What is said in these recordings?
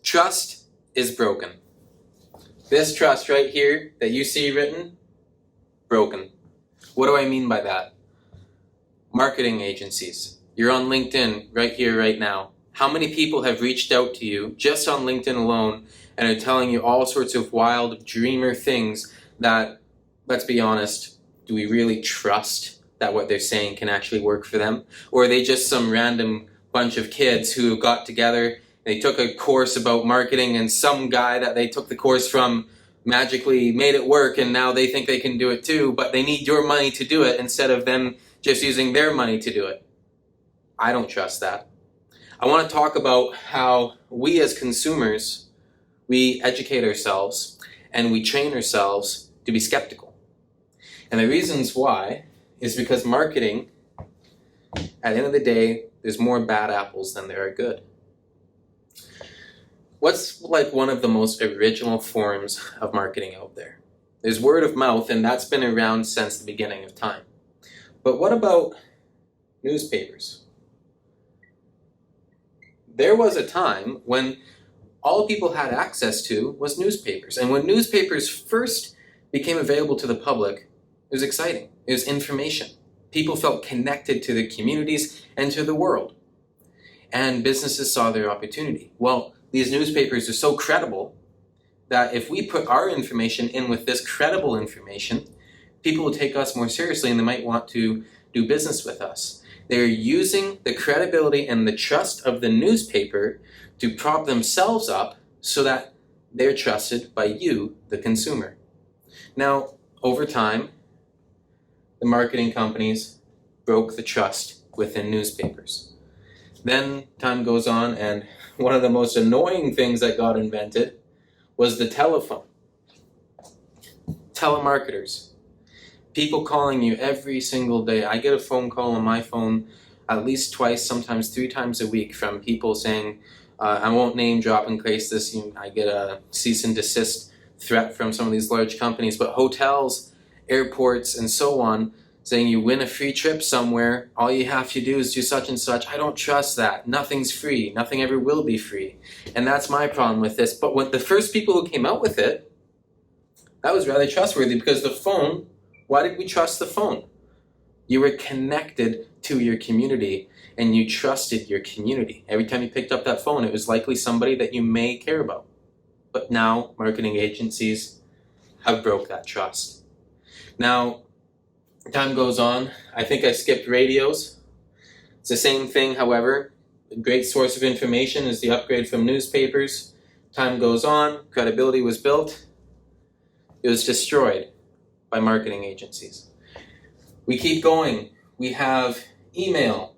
Trust is broken. This trust right here that you see written, broken. What do I mean by that? Marketing agencies. You're on LinkedIn right here, right now. How many people have reached out to you just on LinkedIn alone and are telling you all sorts of wild dreamer things that, let's be honest, do we really trust that what they're saying can actually work for them? Or are they just some random bunch of kids who got together, they took a course about marketing, and some guy that they took the course from magically made it work, and now they think they can do it too, but they need your money to do it instead of them just using their money to do it? I don't trust that. I want to talk about how we as consumers, we educate ourselves and we train ourselves to be skeptical. And the reasons why is because marketing, at the end of the day, there's more bad apples than there are good. What's like one of the most original forms of marketing out there? There's word of mouth, and that's been around since the beginning of time. But what about newspapers? There was a time when all people had access to was newspapers. And when newspapers first became available to the public, it was exciting. It was information. People felt connected to the communities and to the world. And businesses saw their opportunity. Well, these newspapers are so credible that if we put our information in with this credible information, people will take us more seriously and they might want to do business with us. They're using the credibility and the trust of the newspaper to prop themselves up so that they're trusted by you, the consumer. Now, over time, the marketing companies broke the trust within newspapers. Then time goes on, and one of the most annoying things that got invented was the telephone. Telemarketers. People calling you every single day. I get a phone call on my phone at least twice, sometimes 3 times a week from people saying, I won't name drop in case this, I get a cease and desist threat from some of these large companies, but hotels, airports, and so on, saying you win a free trip somewhere, all you have to do is do such and such. I don't trust that. Nothing's free. Nothing ever will be free. And that's my problem with this. But when the first people who came out with it, that was rather trustworthy, because the phone, why did we trust the phone? You were connected to your community and you trusted your community. Every time you picked up that phone, it was likely somebody that you may care about. But now marketing agencies have broke that trust. Now, time goes on. I think I skipped radios. It's the same thing, however. A great source of information is the upgrade from newspapers. Time goes on, credibility was built. It was destroyed by marketing agencies. We keep going. We have email,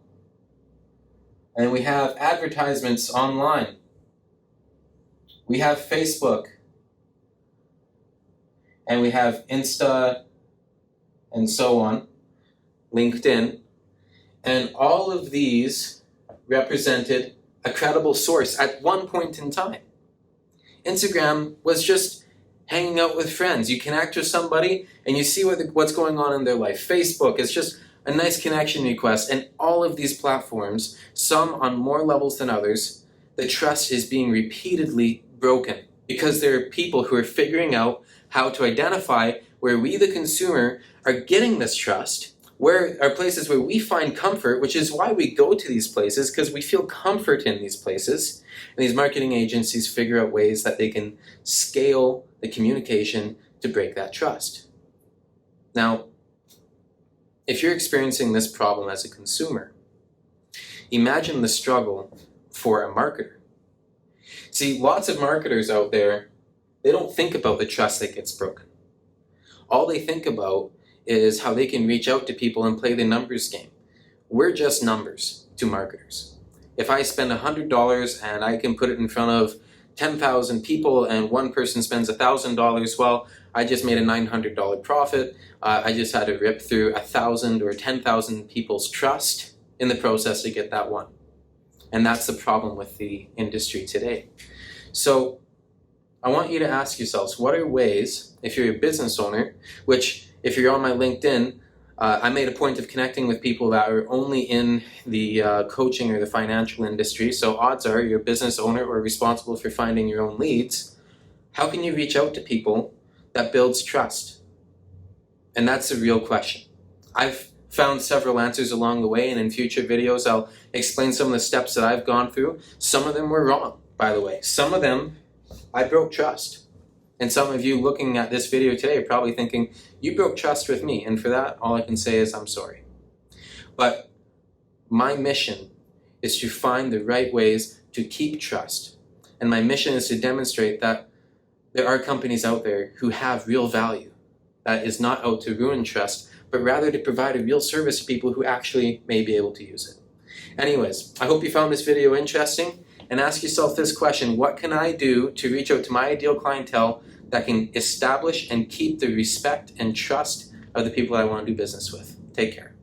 and we have advertisements online. We have Facebook, and we have Insta, and so on, LinkedIn, and all of these represented a credible source at one point in time. Instagram was just hanging out with friends. You connect with somebody and you see what's going on in their life. Facebook is just a nice connection request, and all of these platforms, some on more levels than others, the trust is being repeatedly broken because there are people who are figuring out how to identify where we, the consumer, are getting this trust, where are places where we find comfort, which is why we go to these places, because we feel comfort in these places. And these marketing agencies figure out ways that they can scale the communication to break that trust. Now, if you're experiencing this problem as a consumer, imagine the struggle for a marketer. See, lots of marketers out there, they don't think about the trust that gets broken. All they think about is how they can reach out to people and play the numbers game. We're just numbers to marketers. If I spend $100 and I can put it in front of 10,000 people and one person spends $1,000, well, I just made a $900 profit. I just had to rip through 1,000 or 10,000 people's trust in the process to get that one. And that's the problem with the industry today. So I want you to ask yourselves, what are ways, if you're a business owner, which if you're on my LinkedIn, I made a point of connecting with people that are only in the coaching or the financial industry, so odds are you're a business owner or responsible for finding your own leads. How can you reach out to people that builds trust? And that's a real question. I've found several answers along the way, and in future videos I'll explain some of the steps that I've gone through. Some of them were wrong, by the way. Some of them, I broke trust. And some of you looking at this video today are probably thinking, you broke trust with me, and for that, all I can say is I'm sorry. But my mission is to find the right ways to keep trust. And my mission is to demonstrate that there are companies out there who have real value, that is not out to ruin trust, but rather to provide a real service to people who actually may be able to use it. Anyways, I hope you found this video interesting, and ask yourself this question: what can I do to reach out to my ideal clientele that can establish and keep the respect and trust of the people I want to do business with? Take care.